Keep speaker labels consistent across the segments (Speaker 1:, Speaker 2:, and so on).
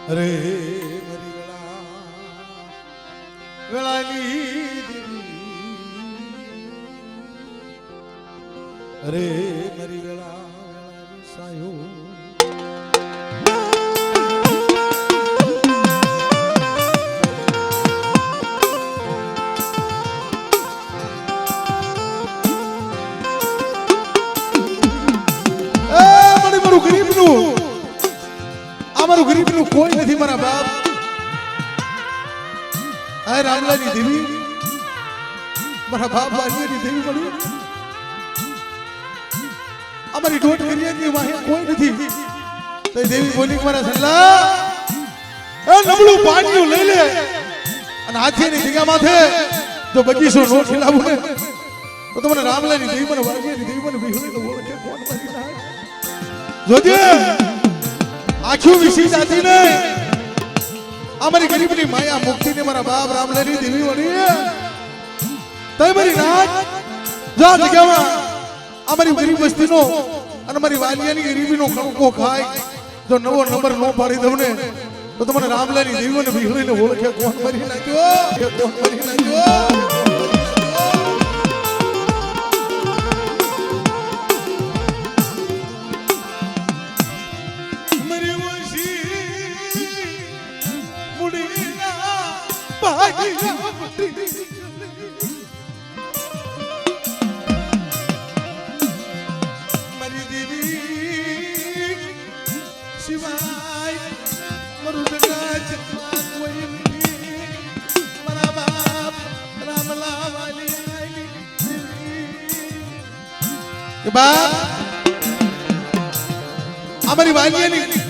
Speaker 1: અરે વેળાની અરે મારી વેળા સાયો મારું ગરીબનું કોઈ નથી મારા બાપ. આ રામલાની દેવી મારા બાપ વાલીની દેવી મળી. અમારી દોઢ કરિયાની વાહે કોઈ નથી. તો દેવી બોલી કે મારા સલ્લા એ નબળું પાણીયું લઈ લે અને હાથીની જગ્યા માથે જો બગીચો નો ખીલાવું ને તો તમને રામલાની દેવી મને વાલીની દેવી મને વિહળી ઓળખે કોણ મારી ના જોજે. આખું વિસી જાતી ને અમારી ગરીબની માયા મુક્તિ ને મારા બાપ રામલાની દેવી વળી તઈ મારી નાચ જા જગ્યામાં અમારી ગરીબ વસ્તીનો અને મારી વાલિયાની ગરીબીનો કણકો ખાય જો નવો નંબર નો પાડી દઉં ને તો તમને રામલાની દેવીઓને વિહળીને ઓળખે કોણ મારી નાખ્યો કોણ મારી નાખ્યો. મારી દેવી શિવાય મારું જગત કોઈ નથી. મારા બાપ રામલા વાલી કે બાપ અમારી વાલીની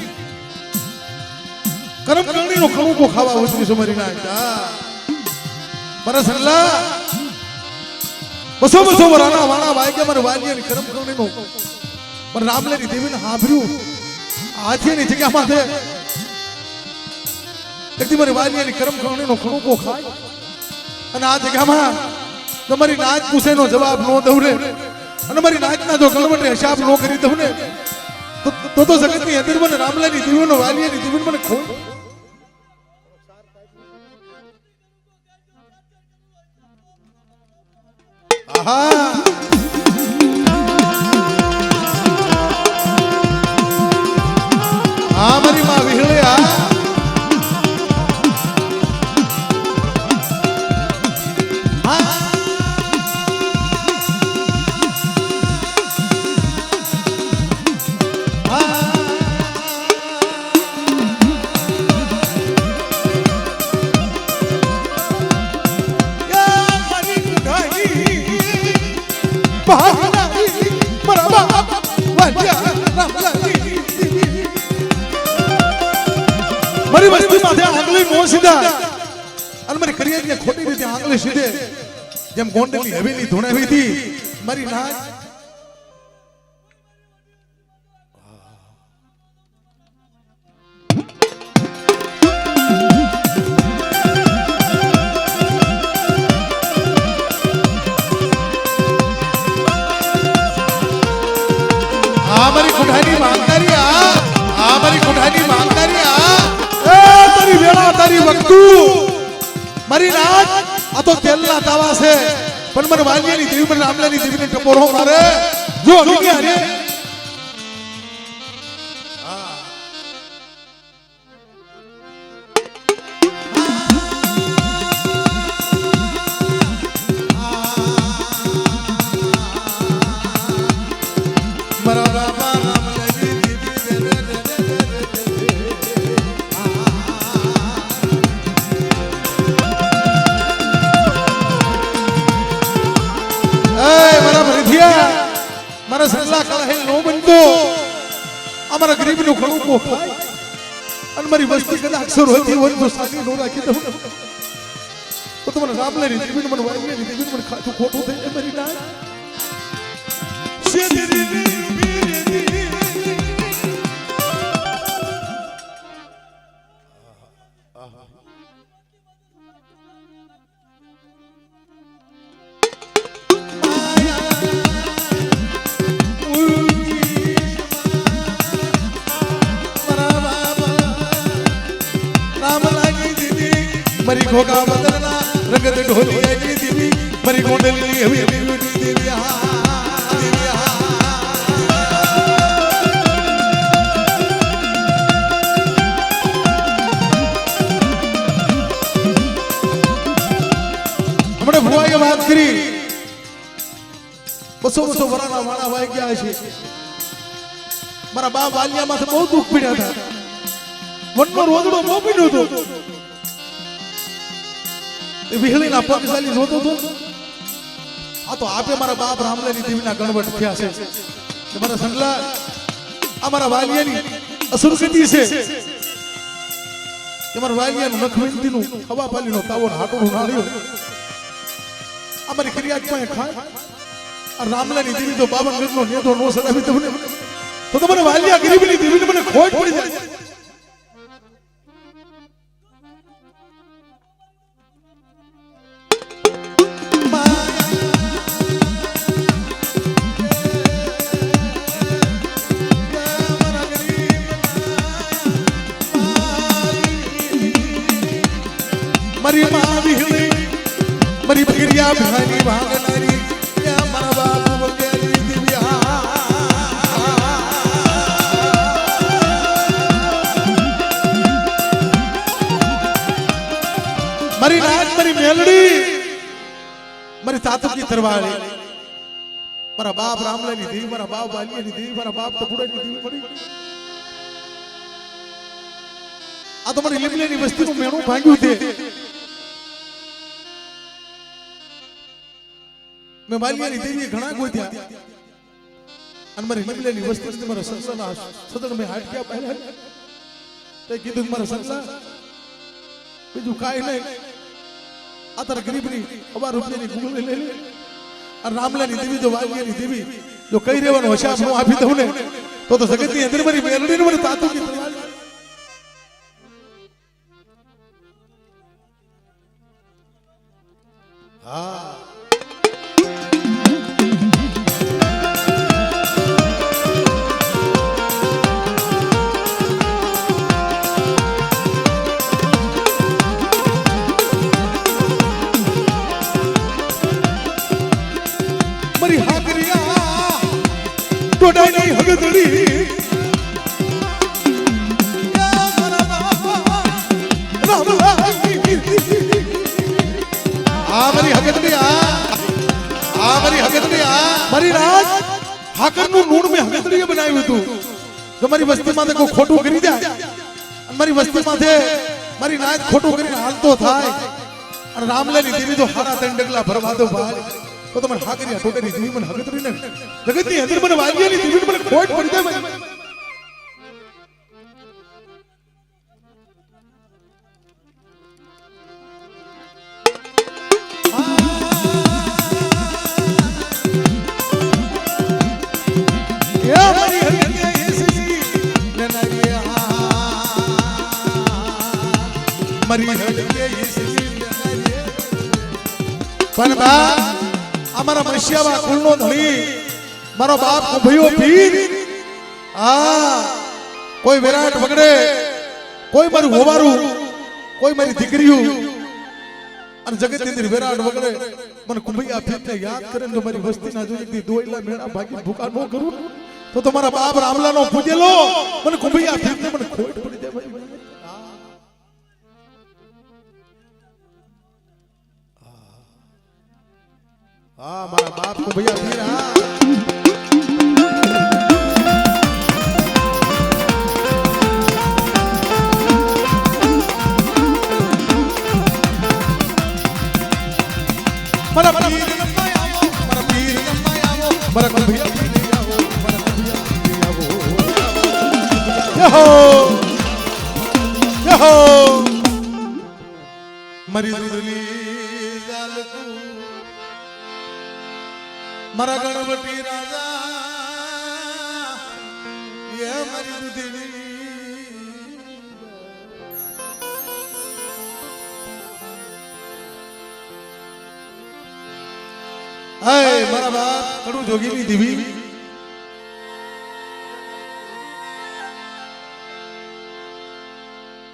Speaker 1: કરમ કરણીનો કણકો ખાવા ઉતરી છો મારી નાખતા મારા સલ્લા બસો વરાના વાણા વાગ્યા મારે વાલિયાની કરમ કરણીનો મને રામલાની દેવીને સાંભળ્યું હાથીની જગ્યા માથે એકથી મારી વાલિયાની કરમ કરણીનો કણકો ખાય અને આ જગ્યામાં તમારી નાચ પૂછેનો જવાબ નો દઉં ને અને મારી નાચના જો ગણવટે હિસાબ નો કરી દઉં ને તો જગતની અંદર મને રામલાની દેવીનો વાલિયાની દેવીને મને ખોય. હા મારી માં વિહળે મારી વસ્તી માથે આંગળી નો સીધા અને મારી કરિયરને ખોટી રીતે આંગળી સીધે જેમ ગોંડલની હવેલી ધોણાવી હતી મારી નાચ મારી કુઠાની માંગતારી આ મારી કુઠાની માંગતારી એ તારી વેળા તારી વખતુ મારી નાચ આ તો તેલના તાવા છે પણ મને વાલિયાની દેવી મને રામલાની દેવીને ટપોરો મારે જો અગિયા રે મારા સલ્લા કળહે નો બનતો અમારા ગરીબનો કણકો ખાય અને મારી વસ્તી કદાચ અક્ષર હોતી હોય તો સાની નો રાખી દઉં તો તમને રામલાની દેવીને મને વાલિયાની દેવીને મને ખાતું ખોટું થઈ જાય મારી ના શેદરી ઉભી મારી ઘોઘા બદલના રંગત ઢોલી આવી દેવી મારી ગોંડલી હવે દેવી હમણાં ભુવાએ વાત કરી 200 વરાના વાણા વાઈ ગયા છે મારા બા વાલિયામાંથી બહુ દુઃખ પીડ્યા હતા વનનો રોદડો બહુ પીડ્યો હતો એ વિહળીના પગશાલી જોતો હતો આ તો આપે મારા બાપ રામલાની દેવીના ગણવટ થયા છે કે મારા સંગલા આ મારા વાલિયાની અસુરગતિ છે કે મારા વાલિયાનું નખવિંતીનું હવા પાલીનો તાવો હાટોનું નાળ્યો અમારી ક્રિયા પાસે ખાય આ રામલાની દેવી તો 52 ગજનો નેતો નો સડાવી તમને તો તમારે વાલિયા ગરીબની દેવીને મને ખોટ પડી જાય મારી માં વિહળી મારી બકરિયા ભાની ભાગનારી મારા બાપુ વગેરે દિવ્યા મારી નાક મારી મેલડી મારી તાતુકી તરવાળી મારા બાપ રામલાની દેવી મારા બાપ વાલિયાની દેવી મારા બાપ ટપુડાની દેવી મળી આ તો મારી લીમલેની વસ્તીનું મેણું ભાંગ્યું છે મેં વાલિયાની દેવીએ ઘણા ગોત્યા અને મારી લીમલેની વસ્તી મારા સંસારના સદન મેં હાટક્યા પહેલા તે કીધું મારા સંસાર બીજું કાંઈ નહીં આ તારા ગરીબની 1000 રૂપિયાની ગુગલ લઈ લે અને રામલાની દેવી જો વાલિયાની દેવી જો કઈ રહેવાનો હશાબ નો આપી દઉં ને તો જગતની અંદર મારી મેલડીને મને તાતુકી તરવાળી હા મારી હાકરિયા ટોડાની હગદડી મારી હગદડી મારી રાત હાકરનું નૂણ મેં હગદડીએ બનાવ્યું હતું જો મારી વસ્તી માથે કોઈ ખોટું કરી જાય અને મારી વસ્તી માથે મારી નાત ખોટું કરીને હાલતો થાય અને રામલાની દેવી તો હારા 3 ડગલા ભરવા દો ભાઈ તો તમે હાકરિયા ટોટેની દેવી મને હગદડી ને જગતની અંદર મને વાલિયાની દેવી મને ખોટ પડી જાય પણ બા અમારા મસ્યાવા કુળનો ધણી મારો બાપ ભયો પીર આ કોઈ વિરાટ વગડે કોઈ મારું હોવારું કોઈ મારી દીકરીયું અને જગતની અંદર વિરાટ વગડે મને કુંભૈયા પીરને યાદ કરે ને મારી વસ્તીના જોઈતી દોયલા મેળા ભાગી ભૂકા ન કરું તો તમારા બાપ રામલાનો પૂજેલો મને કુંભૈયા પીરને મને ખોટ પડી જાય ભાઈ હા મારા બાપ કો ભૈયા પીર હા મારા પીર ગમ્મા આવો મારા પીર ગમ્મા આવો મારા કો ભૈયા પીર આવો મારા કો ભૈયા પીર આવો યહો યહો મારી દુદલી જાલકુ મારા ગણપતિ રાજા ये મારી દુધની હાય મારા બાપ કડું જોગીની દેવી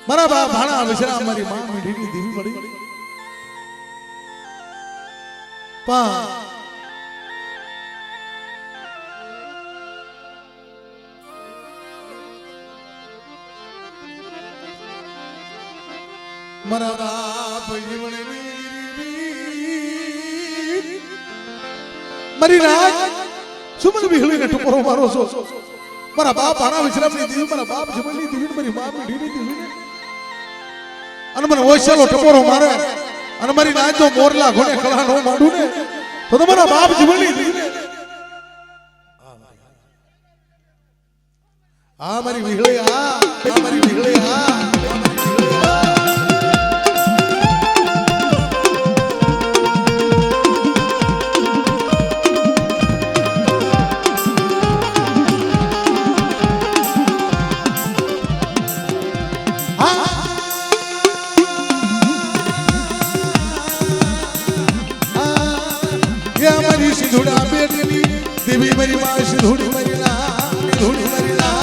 Speaker 1: મારા બા ભાણા વિશ્રામ મારી માં મીઠીની દેવી મળી પા મારા બાપ મારી રાત સુમન વિહળીને ટુકડો મારો છો મારા બાપ ભાણા વિશ્રામની દેવી મારા બાપ જીવનની દેવી મારી માં મીઠીની દેવી અને મને ઓછેલો ટકોરો મારે અને મારી નાચ જો મોરલા ઘોડે કળા નો માંડું ને તો તમારા બાપ જીવનની દેવી આ મારી વિહળી આ મારી વિહળી આ સિંધુડા બેટની દેવી મારી માં સિંધુડી મારી લા સિંધુડી મારી લા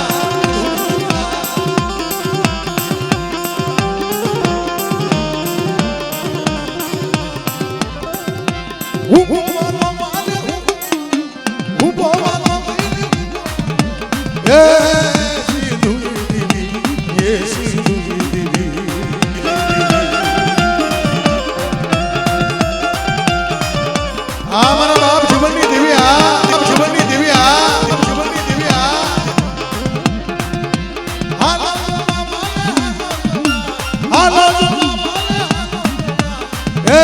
Speaker 1: હું બોવા માને હું બોવા માને એ સિંધુડી દેવી એ સિંધુડી દેવી આ મારા બાપ જીવનની દેવી આ જીવનની દેવી આ જીવનની દેવી આ હાલો એ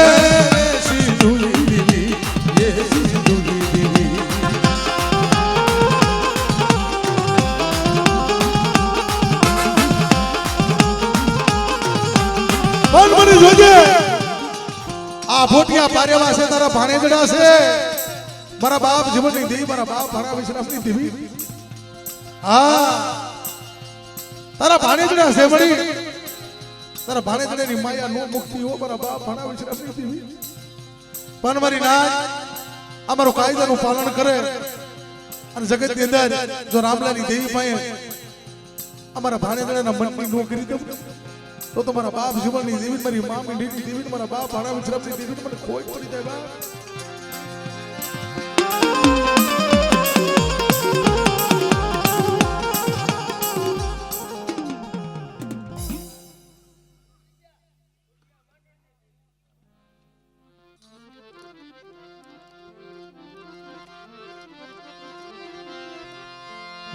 Speaker 1: સિંધુડી દેવી એ સિંધુડી દેવી બોલ મને જોજે આ ભોટિયા પારેવા છે તારા ભાણેજડા છે મારા બાપ જીવનની દેવી મારા બાપ ભાણા વિશ્રામની દેવી હા તારા ભાણેજડા છે મળી તારા ભાણેજડાની માયા નો મુક્તિ હો મારા બાપ ભાણા વિશ્રામની દેવી પણ મારી નાચ અમારું કાયદાનું પાલન કરે અને જગતની અંદર જો રામલાની દેવી પાસે અમારા ભાણેજડાના મનની નોકરી દઉં તો તમારા બાપ જીવનની દેવી મારી માં મીઠીની દેવી મારા બાપ ભાણા વિશ્રામની દેવી મને ખોટ પડી જાય બાપ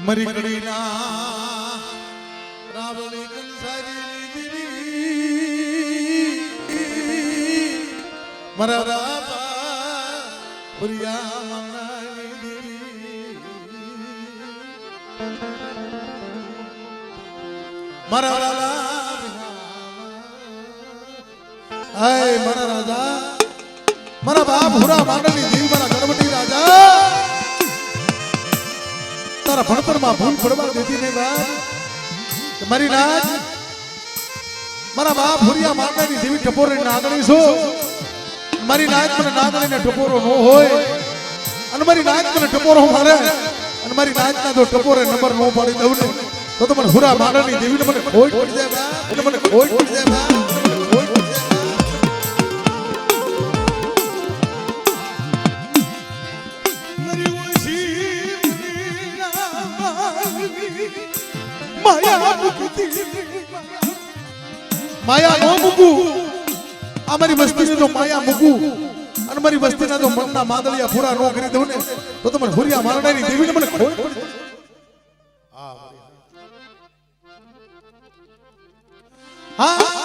Speaker 1: મરી ગડીના રાવલી કંસારી દીવી મારા બાપા પુરિયા મંગાની દેવી મારા હાય મારા રાજા મારા બાપ હુરા માંડલી દેવી મારા ગણપતિ રાજા તારા ભણતરમાં ભૂલ પડવા દેતી નહીં બાપ મારી નાચ મારા બાપ હુરિયા માંડવાની દેવી ટપોરી નાગણી છો મારી નાચ મને નાગણીને ટપોરો ન હોય અને મારી નાચ મને ટપોરો મારે અને મારી નાચના જો ટપોરે નંબર ન પાડી દઉં ને તો મને હુરા માંડવાની દેવીને મને ખોટ પડી જાય બાપ એટલે મને ખોટ પડી જાય બાપ ખોટ પડી જાય માયા નો મૂકું અમારી વસ્તીને જો માયા મૂકું અને મારી વસ્તીના જો મનના માદળિયા પૂરા ન કરી દઉં ને તો તમને હુરિયા મારનારી દેવીને મને ખોટ પડી હા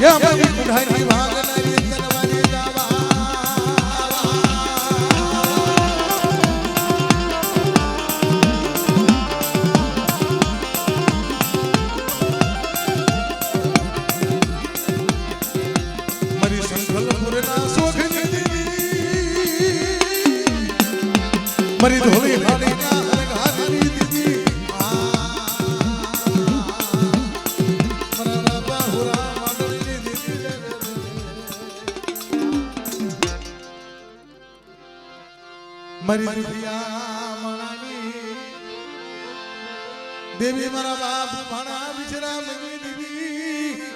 Speaker 1: યા મારી બુઢાઈ વાગનારી તનવારી જાવા મારી સંકલ્પુરના સોખની દેવી મારી ધોળી હાડીના હરઘાની દીદી મારી દુખિયા મણાની દેવી મારા બાપ ભાણા વિચરા મની દેવી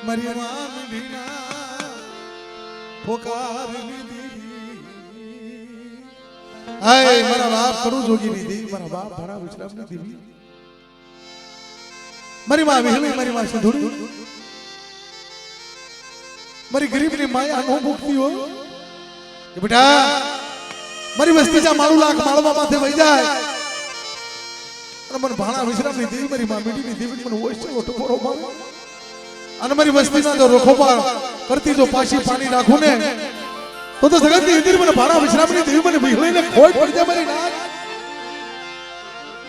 Speaker 1: મારી માં મીઠીના પોકારની દેવી હાય મારા બાપ કરું જોગીની દેવી મારા બાપ ભાણા વિચરામની દેવી મારી માં વિહળી મારી માં સિંધુડી મારી ગરીબની માયા નો મુક્તિ હો કે બેટા મારી વસ્તી જા મારું લાખ માળવા માથે વહી જાય અને મને ભાણા વિશ્રામની દેવી મારી માં મીઠીની દેવી મને ઓછો ટકોરો મારે અને મારી વસ્તીના જો રોખોપા કરતી જો પાછી પાણી નાખું ને તો જગતની ઇન્દ્ર મને ભાણા વિશ્રામની દેવી મને વિહળીને ખોટ પડી જાય મારી નાક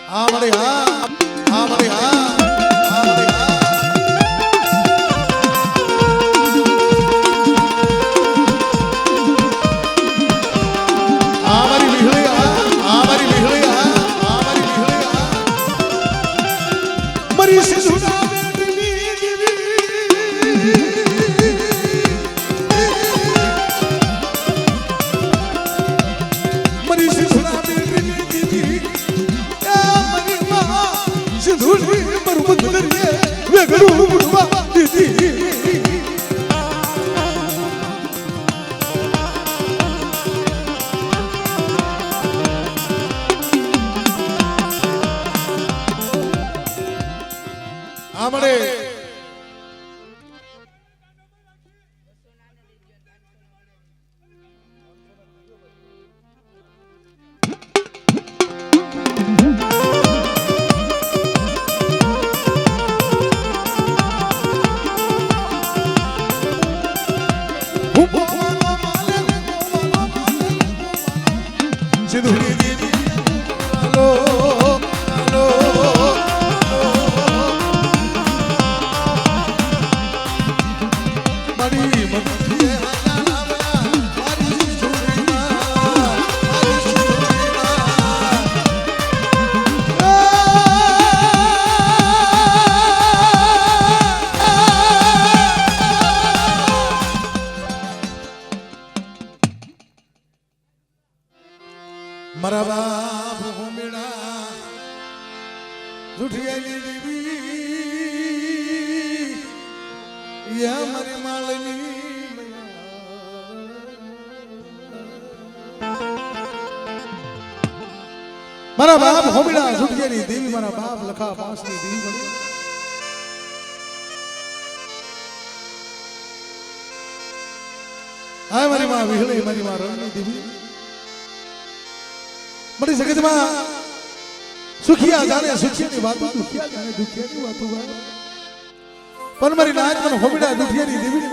Speaker 1: હા મારે હા હા મારે હા હા મારે હા મારા બાપ હોમેડા જુઠિયાની દેવી યા મારી માળની મારા બાપ હોમેડા જુઠિયાની દેવી મારા બાપ લખા પાસની દેવી હા મારી માં વિહળી મારી માં રણની દેવી મારી જગતમાં સુખિયા જાણે સુખિયાની વાતો દુખિયા જાણે દુખિયાની વાતો પણ મારી નાચ મને હોબડા દુખિયાની દેવી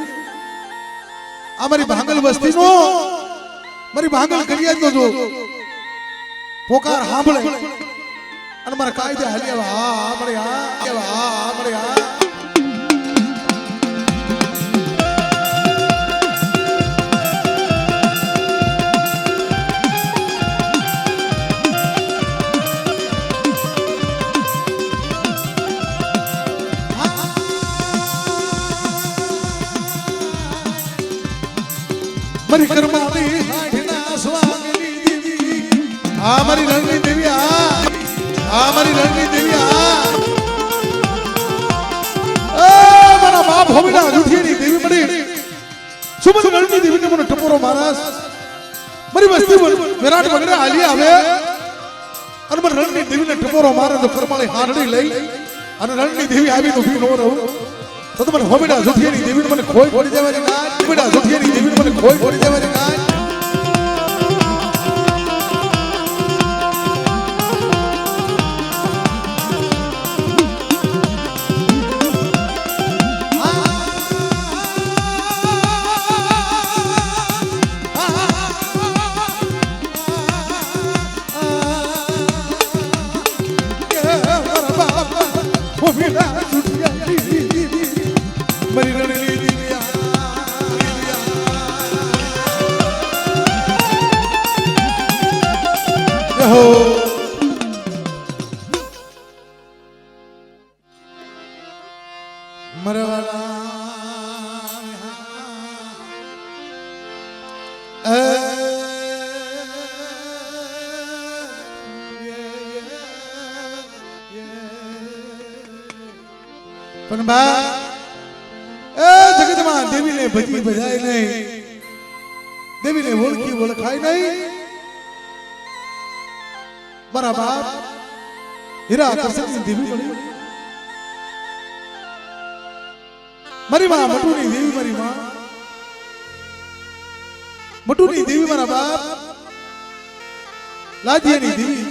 Speaker 1: આ મારી ભાંગલ વસ્તીનો મારી ભાંગલ કરિયાનો જો પોકાર સાંભળે અને મારા કાયદે હાલી આવે હા મળે હા મળે હા મારી કર્માની હાઠના સ્વામીની દેવી આ મારી રણની દેવી આ મારી રણની દેવી મારા બાપ હોમીના જુઠિયાની દેવી મળી સુમન રણની દેવીને મને ટપોરો મારાસ મારી વસ્તી વિરાટ વગરે હાલી આવે અને મને રણની દેવીને ટપોરો મારે તો કર્માળી હારડી લઈ અને રણની દેવી આવીને ઊભી ન રહું તો મને હોમીના જુઠિયાની દેવીને મને ખોઈ પડી જવાની ના હોમીના જુઠિયાની દેવીને મને ખોઈ પડી જવાની ના પણ બા એ જગતમાં દેવીને ભજી ભજાય નહીં, દેવીને ઓળખી ઓળખાય નહીં. મારા બાપ હીરા કરશનની દેવી મળી, મારી માં મટુની દેવી, મારી માં મટુની દેવી, મારા બાપ લાજીયાની દેવી.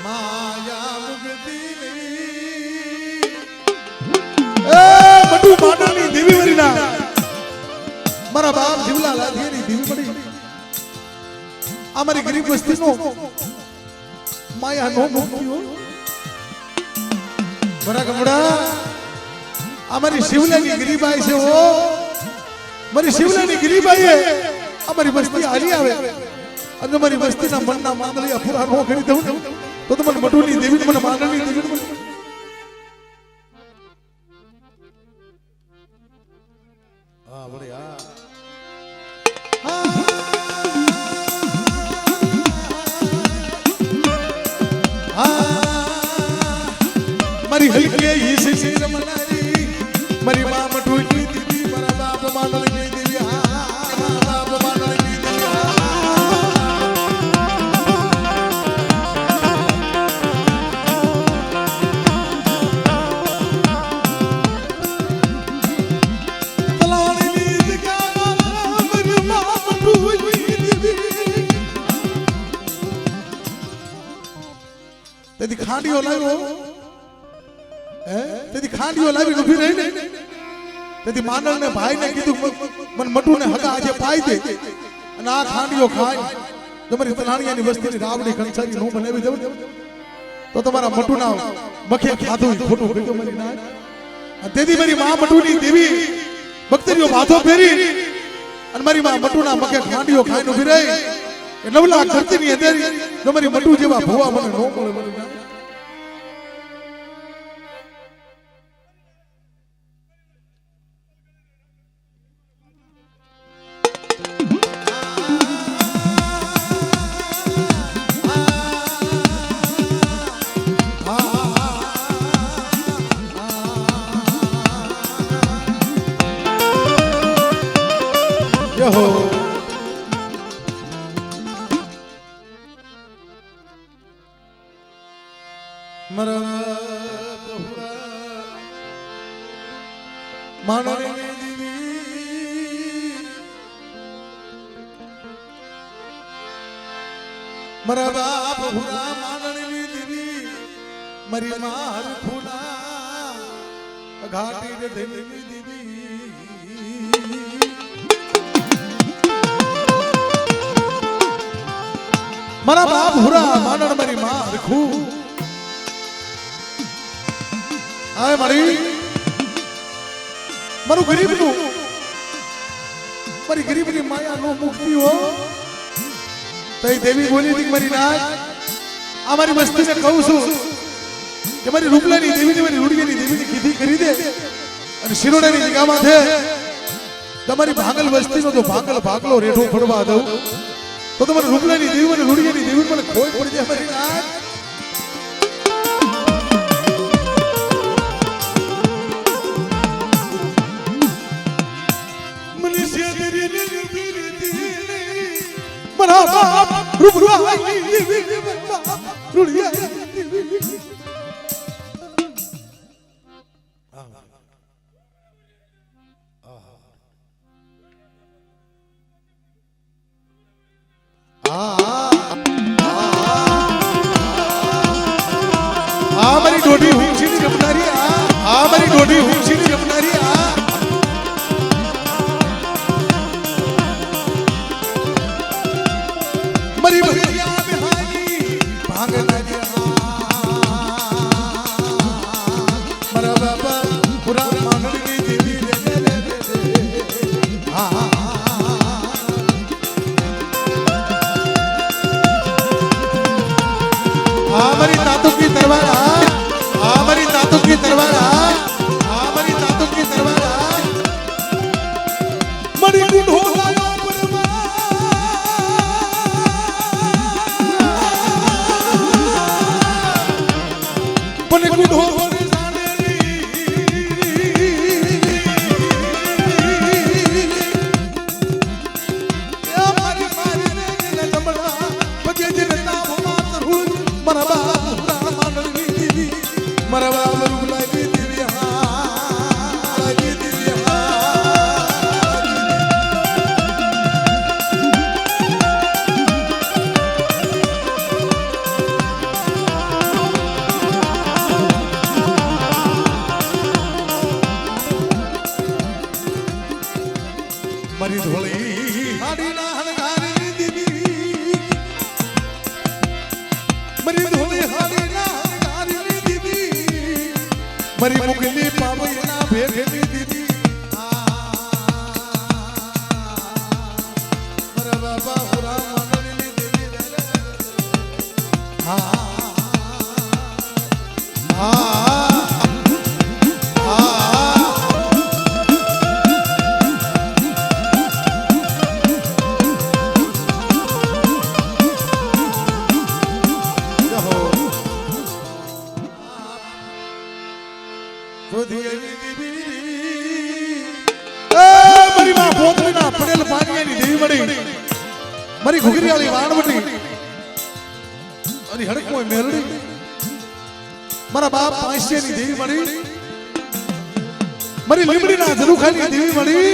Speaker 1: માયા મુક્તિ એ મટુ માતાની દેવી મરીના મારા બાપ જીવલા લાજીયાની દેવી મળી. અમારી ગરીબ વસ્તીનો માયા નો મુક્તિઓ બરા ગમડા. અમારી શિવલાની ગરીબાઈ છે ઓ, મારી શિવલાની ગરીબાઈએ અમારી વસ્તી હાલી આવે અને મારી વસ્તીના મનના માંગલિયા પૂરા નો કરી દઉં તો તમને મટુની દેવી, મને માનવની દેવી. હા બળે હા મારી હલકે ઈ શિશિર મનારી, મારી માં મટુની દેવી, મારા બાપ માનવની દેવી. મારા બાપ માનવની દેવી. તેથી ખાંડીઓ લાવ્યો, તેથી ખાંડીઓ લાવી ઉભી રહી ને, તેથી માનવ ને ભાઈ ને કીધું મને મટુ ને હગા આજે પાઈ દે અને આ ખાંડીઓ ખાય તમારી તલાણિયાની વસ્તીની રાવડી કંસારી નો બનાવી દઉં તો તમારા મટુ ના મખે ખાધું ખોટું ભેગું મરી ના. તેથી મારી માં મટુની દેવી ભક્તરીઓ માથો ફેરી અને મારી માં મટુ ના મખે ખાંડીઓ ખાઈને ઉભી રહી. નવલા કરતી ની અંદર તમારી મટુ જેવા ભુવા મને નો મળે. મારા બાપ ભુરા માનણી દેવી, મારી માર ફૂલા ઘાટી રે દેવી દેવી. મારા બાપ ભુરા માનણ મારી માર ખુ આય મારી મારું ગરીબનું, મારી ગરીબની માયા નો મુક્તિ હો. તઈ દેવી બોલી હતી મારી નાથ આ મારી વસ્તીને કહું છું કે મારી રૂપલાની દેવીને, મારી રૂડિયાની દેવીની કીધી કરી દે અને શિરોડાની જગ્યામાં છે તમારી ભાંગલ વસ્તીનો તો ભાંગલ ભાગલો રેઠો ફડવા દઉં તો તમારી રૂપલાની દેવી અને રૂડિયાની દેવી મને ખોટ પડી જાય મારી નાથ. મારા બાપ રૂપલાની દેવી, રૂડિયાની દેવી. મારી ડોડી હુંચીની જમનારી, આ મારી ડોડી હુંચીની જમનારી. મારી ભૈયા બિહારી ભાંગના મારા બાબા પુરા માનણી દેવી. हमारी तातों की तरवार, हमारी तातों की तरवार, हमारी तातों की तरवार. मणि कुंड हो गया मणि कुंड हो મારી ધોળી હાડીના હણગારી દીદી મારી ધોળી હાડીના હણગારી દીદી મારી મુગલી પાવૈના ભેગની દીદી મારા બાબા હુરા માનની દીદી હા મારી ઘુઘરીવાળી વાણવટી અને હડકમોય મેલડી મારા બાપ પાંચેની દેવી મળી મારી લીમડીના ઝરૂખાની દેવી મળી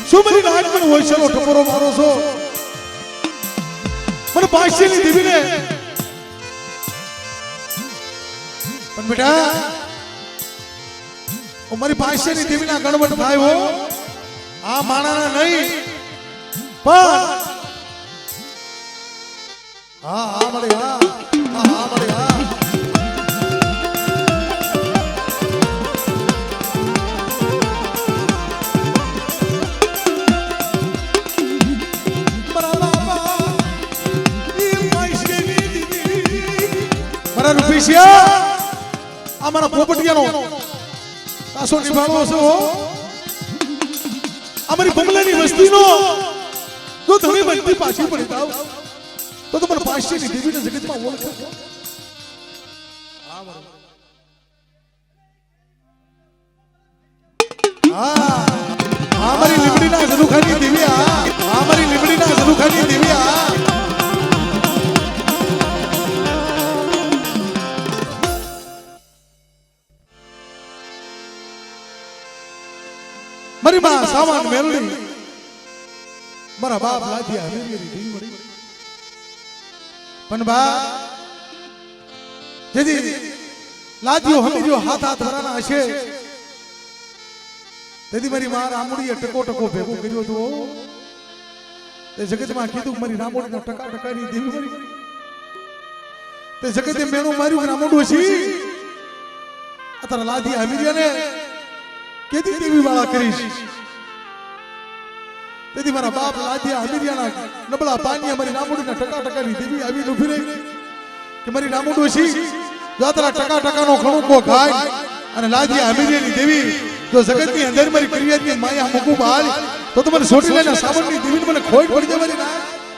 Speaker 1: શું મારી નાગમન હોયસલો ટપોરો મારો છો મને પાંચેની દેવીને પણ બેટા મારી પાંચેની દેવીના ગણવટ થાય હો આ માણાના નહીં પણ હા મળે હા મળે હા મારા રૂપિયા અમારા પોપટિયાનો કાસો નિભાવો છો અમારી બમલાની વસ્તીનો જો તમે બનતી પાછી પડી જાવ તો તમારે પાંચેની દેવીના જગતમાં ઓળખો અમારી લીમડીના ઝરૂખાની દેવી અમારી લીમડીના ઝરૂખાની દેવી મારી માં સામાન મેલડી મારા બાપ લાજી હમીરી દેવી મળી પણ બા જેથી લાજીઓ હમીરીઓ હાથ હાથ ભરાના હશે તેથી મારી માં રામુડીએ ટકો ટકો ભેગો કર્યો હતો તે જગતમાં કીધું મારી રામુડીના ટકા ટકાની દેવી મળી તે જગતે મેણું માર્યું રામુડું હશે અત્યારે લાજી હમીરીયાને કેદી દેવી વાળા કરીશ તેથી મારા બાપ લાજીયા હમીરિયાના નબળા પાણીયા મારી રામુડીના ટકા ટકાની દેવી આવી ઉભી રહી કે મારી રામુડું છે જો તારા ટકા ટકાનો ખણુકો ખાય અને લાજીયા હમીરિયાની દેવી જો જગતની અંદર મારી ક્રિયાની માયા મૂકું બહાર તો મને છોડી લઈને સાબણની દેવીને મને ખોટ પડી જાય મારી ના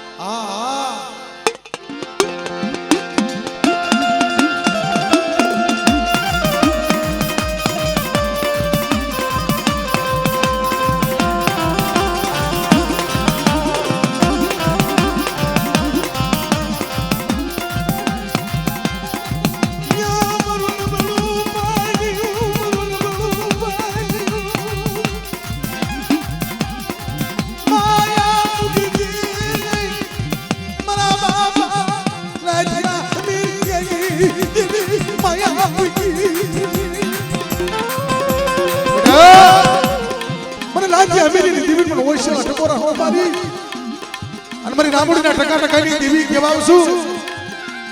Speaker 1: મારી રામુડીના ટકા ટકાની દેવી કહેવાઉં છું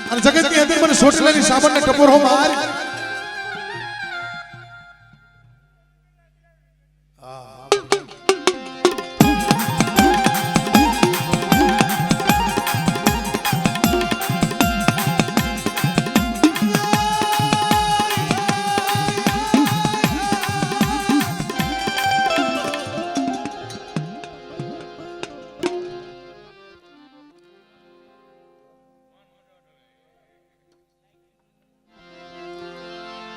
Speaker 1: અને જગતની અંદર મને સોટલાની સાબણને ટપોર હો માર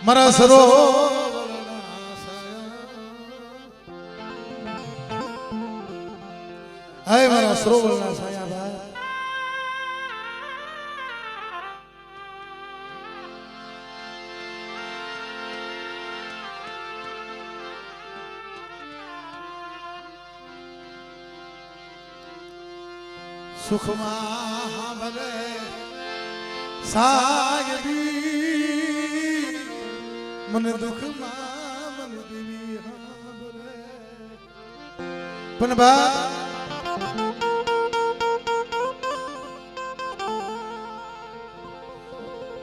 Speaker 1: મારા સરો હાય મારા સરોવરના સાયા ભાઈ સુખમાં ભલે સાયબી મને દુઃખમાં મન દેવી હાંભળે પણ બા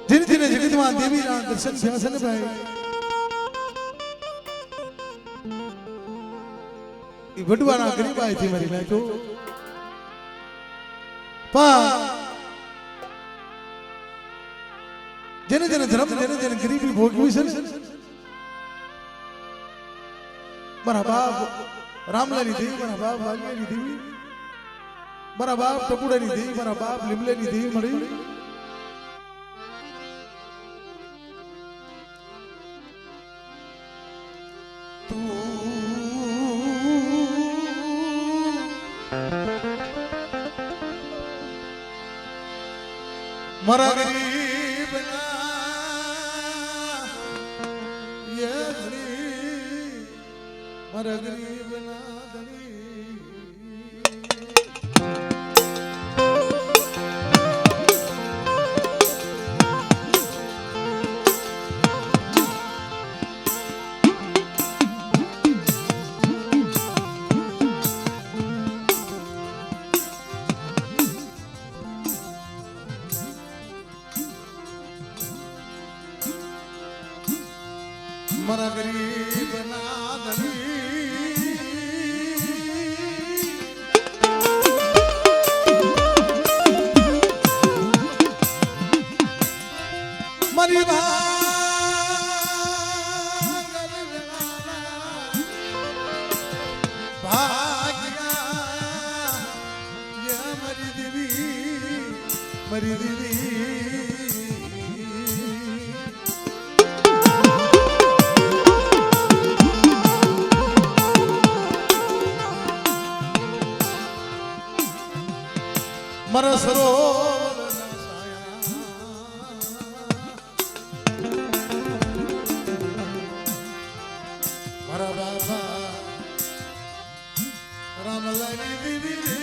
Speaker 1: ધીરે ધીરે જગતમાં દેવીના દર્શન થયા છે ને ભાઈ એ વડવાના ગરીબાઈથી મારી નાખ્યો પણ જેને જેને ધર્મ જેને જેને ગરીબી ભોગવી છે ને મારા બાપ રામલાની દેવી મારા બાપ વાલિયાની દેવી મારા બાપ ટપુડાની દેવી મારા બાપ લીમલેની દેવી મળી મારા ગરીબ મારા ગરીબ ના ધણી મારા ગરીબ ના ધણી મારી ભાગ્યા મારી દેવી મારી દેવી મારા સરોવર મારા બાબા રામલાની દેવી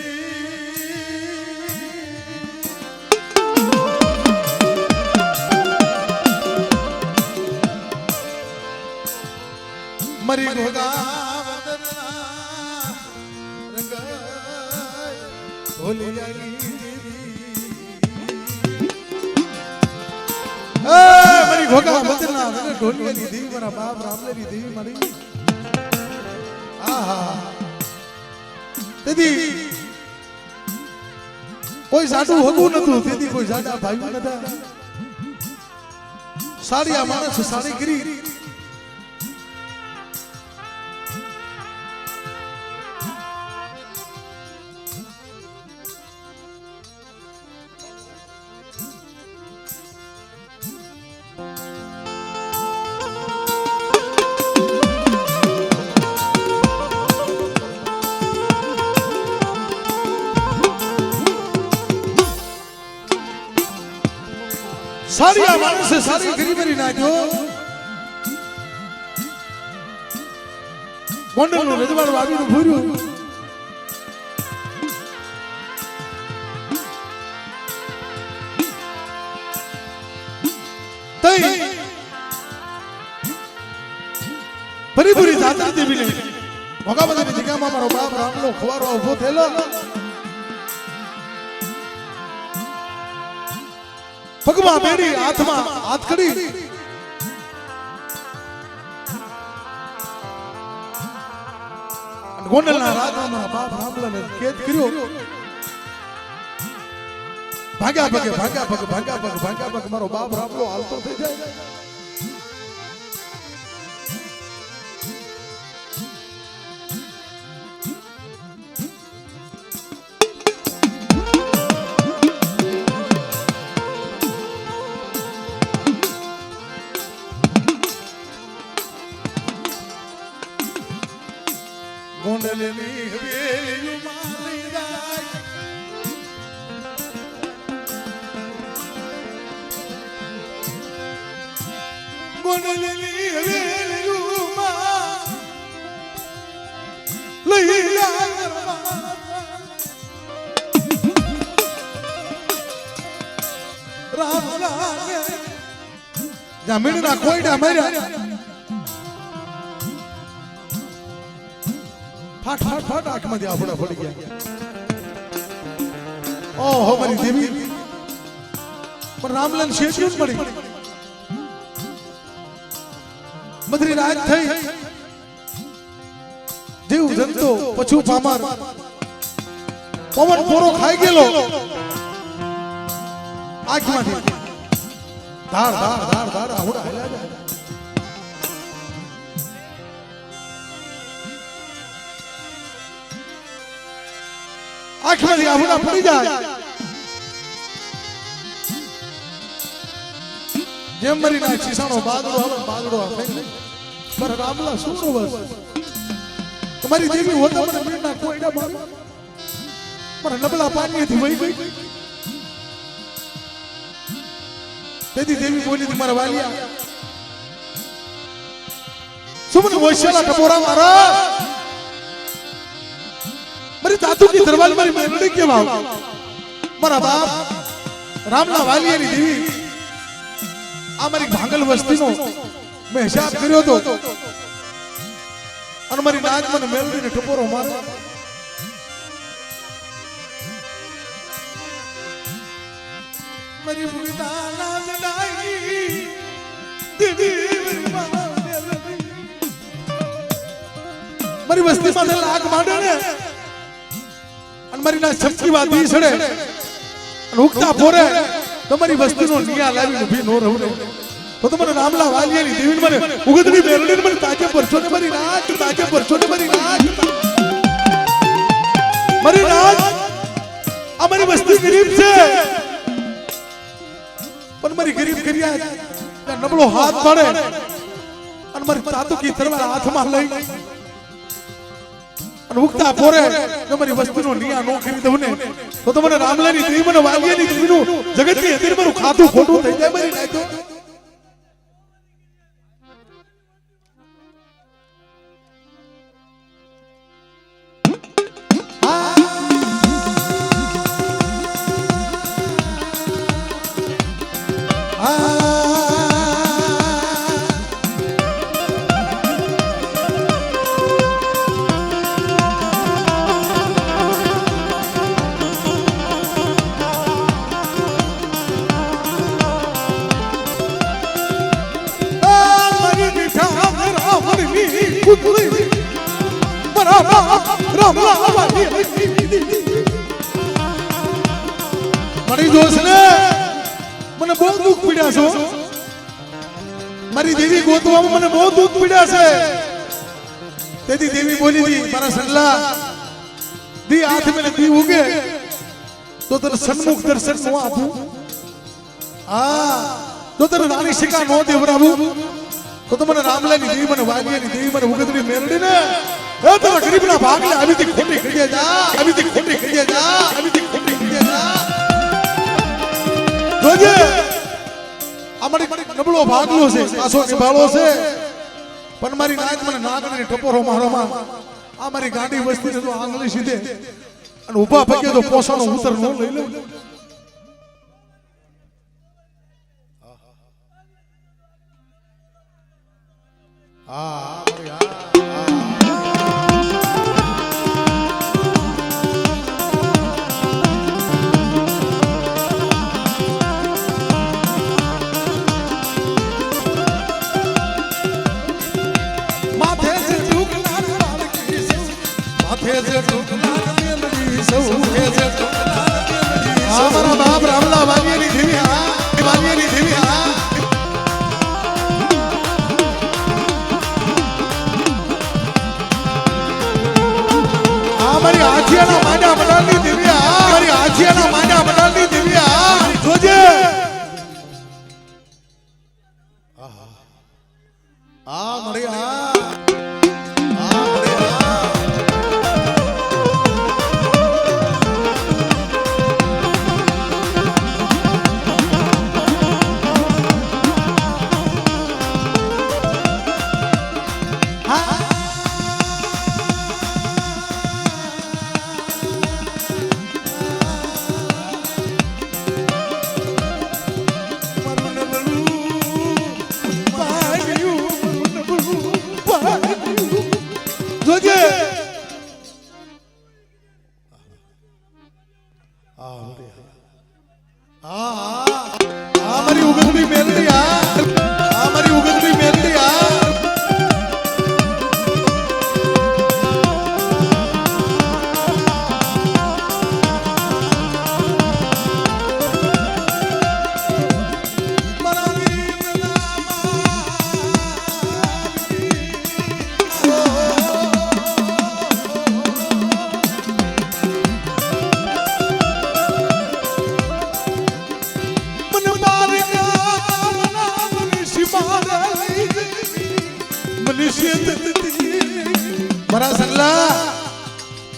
Speaker 1: મારી ઘોગા વદના રંગ ભોલી જાગી મારી ઘોગા બદના ઢોલિયાની દેવી મારા બાપ રામલેની દેવી મારી આહા તેથી કોઈ સાડું હોતું નતું તેથી કોઈ સાડા ભાઈ નતા સાડિયા માણસ સાડી કરી સાડિયા માણસે સાડી કરી મારી નાખ્યો ગોંડલનું રજવાડું આવીને ભૂર્યું તઈ પરિપુરી જાતર દેવીને ભોગાબદાની જગ્યામાં મારો બાપ રામનો ખવારો ઉભો થયેલો પગમાં બેડી હાથમાં હાથ કરી ગોંડલના રાજા મારા બાપ રામલાને કેદ કર્યો ભાગ્યા પગે ભાગ્યા પગે ભાગ્યા પગે ભાગ્યા પગે મારો બાપ રામલો હાલતો થઈ જાય ગોંડલની હવેલી મારી રાય ગોંડલની હવેલી લઈ રામ લાગે જમીનના કોઈડા માર્યા ફાટ ફાટ ફાટ આંખમાંથી આફડા પડી ગયા. ઓહો મારી દેવી, પણ રામલાલ શેઠ પડી મધરી રાત થઈ. જીવ જંતો પછું પામર પવન પોરો ખાઈ ગયેલો આંખમાંથી ધાર ધાર ધાર ધાર આહુડા હેલા જાય. આંખમાંથી આહુડા પડી જાય. જેમ મરી ના શીશાનો બાદડો આવે બાદડો આવે પર રામલા શું બસ તમારી દેવી હોતા મને મીરના કોઈડા બાર મને નબળા પાણીથી વહી ગઈ. તેથી દેવી બોલી હતી મારા વાલિયા શું મને વૈશાલા ટપોરા મારા મારી તાતુ કી દરબાર મારી મેલડી કેવા મારા બાપ રામના વાલિયાની દેવી આ મારી ભાંગલ વસ્તીનો મેં હિસાબ કર્યો હતો અને મારી નાચ મને મેલડીને ટપોરો મારે. મારી ભૂતાના જડાઈ દેવી મારી વસ્તી માં લાગ માંડે ને અને મારી ના છમકી વાદી સડે અને ઉગતા ફોરે તમારી વસ્તીનો નિયા લાવી ઊભી નો રહું ને તો મને રામલા વાલિયાની દેવી મને ઉગતની મેલડી મને તાજે પરછો ને મારી નાચ તાજે પરછો ને મારી નાચ આ મારી વસ્તી ગરીબ છે પણ મારી ગરીબ કર્યા નબળો હાથ પડે અને મારી તાતુકી તરવાર હાથમાં લઈ અને ઉગતા ફોરે જો મારી વસ્તુનો નિયા નો કરી દઉં ને તો મને રામલાની દેવી મને વાલિયાની દેવીનું જગતની અંદર મારું ખાતું ખોટું થઈ જાય મારી નાખો. મારી દોસ્ત ને મને બહુ દુઃખ પીડ્યા છો. મારી દેવી ગોતવામાં મને બહુ દુઃખ પીડ્યા છે. તેથી દેવી બોલી હતી મારા સલ્લા દી હાથ મેં દી ઉગે તો તને સન્મુખ દર્શન નો આપું. હા તો તને રાણી શિકા નો દેવરાવું તો મને રામલાની દેવી મને વાલિયાની દેવી મને ઉગતની મેલડી ને એ તારા ગરીબના ભાગલે આવીથી ખોટી કરી જા આવીથી ખોટી કરી જા આવીથી ખોટી કરી જા. જોજે અમારી નબળો ભાગલો છે પાછો નિભાળો છે પણ મારી નાચ મને નાગણી ટપોરો મારોમાં આ મારી ગાડી વસ્તી તો આંગળી સીધે અને ઊભા પગે તો પોસાનો ઉતર નો લઈ લે. હા મારી મારા બાપ રામલા વાલિયાની દેવી વાલિયાની દેવી મારી આખિયાના માંડા મડાલની દેવી મારી આખિયાના માંડા મડાલની દેવી જોજે આ મળી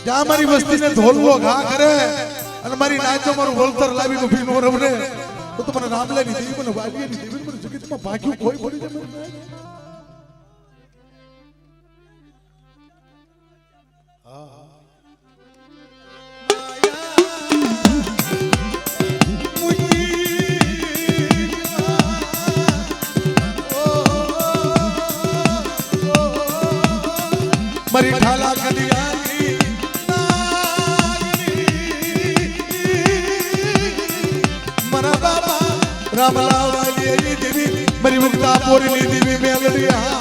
Speaker 1: જ્યાં મારી વસ્તીને ઢોલવો ઘા કરે અને મારી નાચો મારું વળતર લાવી ઊભી નો રવડે તો મને રામલાની દેવી મને વાડીની દેવી મને જગતમાં ભાગ્યું કોઈ પડી જાય મારી ઠાલા કડિયાની મારા બાબા રામલા વાલી દેવી મારી મુક્તા પોરની દેવી મેલડિયા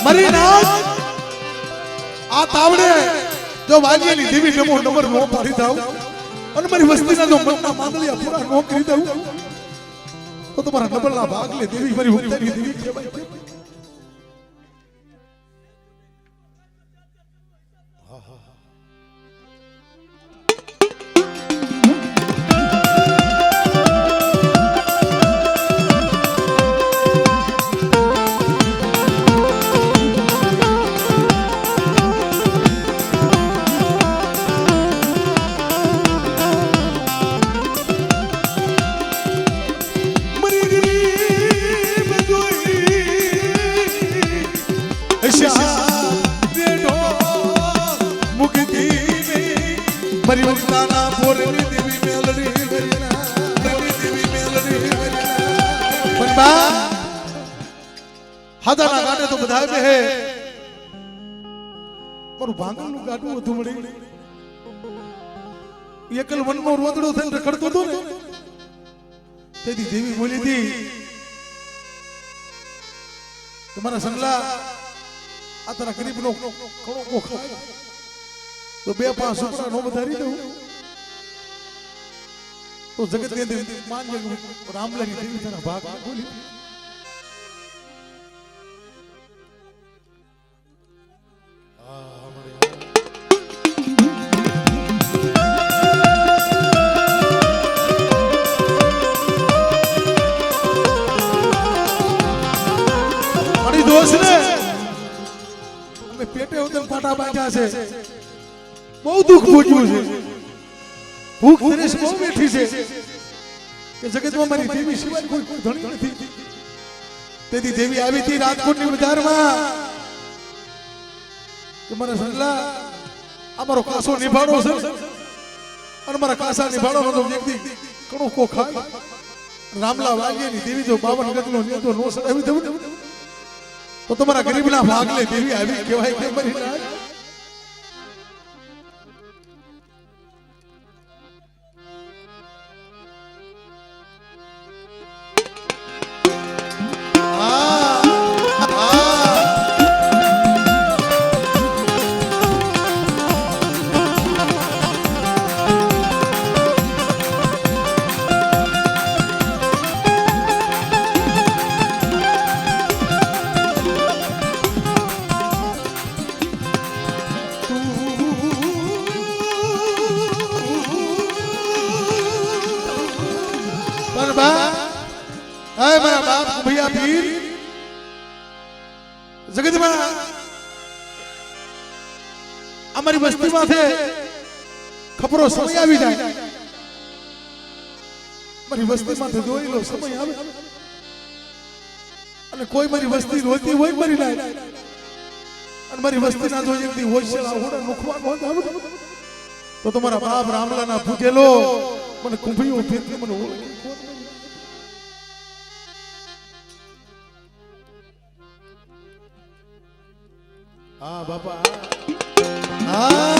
Speaker 1: મારી નામ આ તાવડે જો વાલીની દેવી નમો નંબર નો પાડી દાવ અને મારી વસ્તીના જો મનના માંગલિયા પૂરા નો કરી દઉં તો તમારા નબળના ભાગ લે દેવી મારી મુક્તાની દેવી કહેવાય છે મારી મુક્તાના પોરની દેવી મેલડી દેવી મેલડી પણ બા હાદાના ગાડે તો બધા બે હે મારું ભાંગલનું ગાડું હતું મળી એકલ વનનો રોદડો થઈને રખડતો હતો ને તેથી દેવી બોલી હતી તમારા સંગલા આ તારા ગરીબનો ઘણો કોખ તો બે પાંચ છોકરા નો વધારી દઉં તો જગત ની અંદર માન રામલાની દેવી તારા ભાગ બોલી મારી દોસ્ત ને અમે પેટે ઉતર પાટા બાંધ્યા છે બહુ દુઃખ ભોગ્યું છે ભૂખ તરસ બહુ બેઠી છે કે જગતમાં મારી દેવી સિવાય કોઈ ધણી નથી તેથી દેવી આવી હતી રાજકોટની બજારમાં કે મારા સંગલા અમારો કાસો નિભાડો છે અને મારા કાસા નિભાડો તો વ્યક્તિ કણો કો ખાય રામલા વાગ્યાની દેવી જો 52 ગતનો નેતો નો સડાવી દઉં તો તમારા ગરીબના ભાગલે દેવી આવી કહેવાય કે મારી ના મારા બાપ ભૈયા પીર જગતમાં અમારી વસ્તીમાં છે ખબરો સમય આવી જાય મારી વસ્તીમાં જોઈ લો સમય આવે અને કોઈ મારી વસ્તી રોતી હોય મરી જાય અને મારી વસ્તી ના જોઈ એકદી હોય છે હોડા મુખવાનો આવે તો તમારા બાપ રામલાના પૂજેલો મને કુંભીઓ ફેરથી મને ઓળખી હા બાપા હા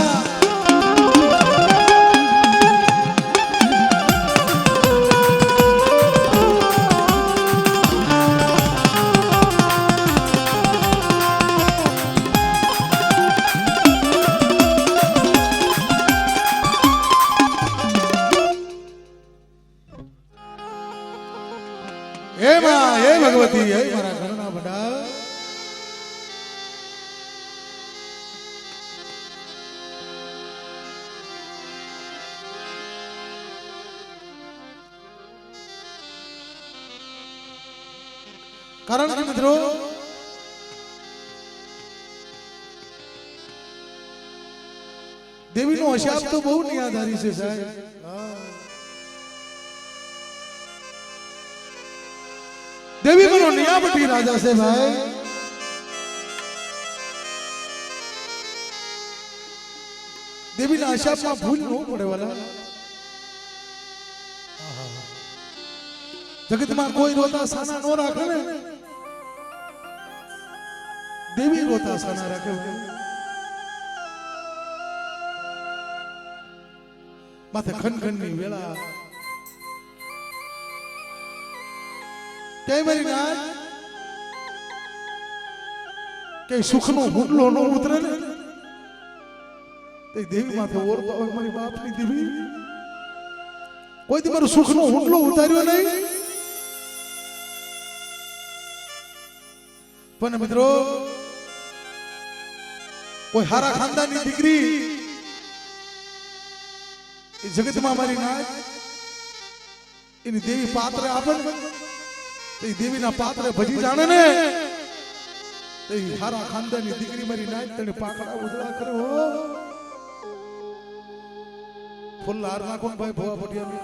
Speaker 1: હે માં હે ભગવતી હે મારા ઘરના બડા કારણ કે મિત્રો દેવીનો અશાપ તો બહુ નિયાધારી છે સાહેબ. દેવી મારો નિયામતી રાજા છે ભાઈ. દેવીના અશાપમાં ભૂલ ન પડે વાલા. જગતમાં કોઈ રોતા સાના નો રાખે ને, દેવી રોતા સાના રાખે. માથે ખનખનની વેળા કઈ મારી નાથ કઈ સુખનો હુમલો નો ઉતરે ને તે દેવી માથે ઓરતો હોય. મારી બાપની દેવી કોઈ દી મારું સુખનો હુમલો ઉતાર્યો નહીં. પણ મિત્રો કોઈ હારા ખાનદાનની દીકરી એ જગતમાં મારી નાથ એની દેવી પાત્ર આપે ને, એ દેવીના પાત્રે ભજી જાણે ને, એ હારા ખાનદાનની દીકરી મારી નાથ તેને પાકડા ઉજળા કરે. હો ફૂલ હાર નાખો ને ભાઈ ભોવા પટિયા.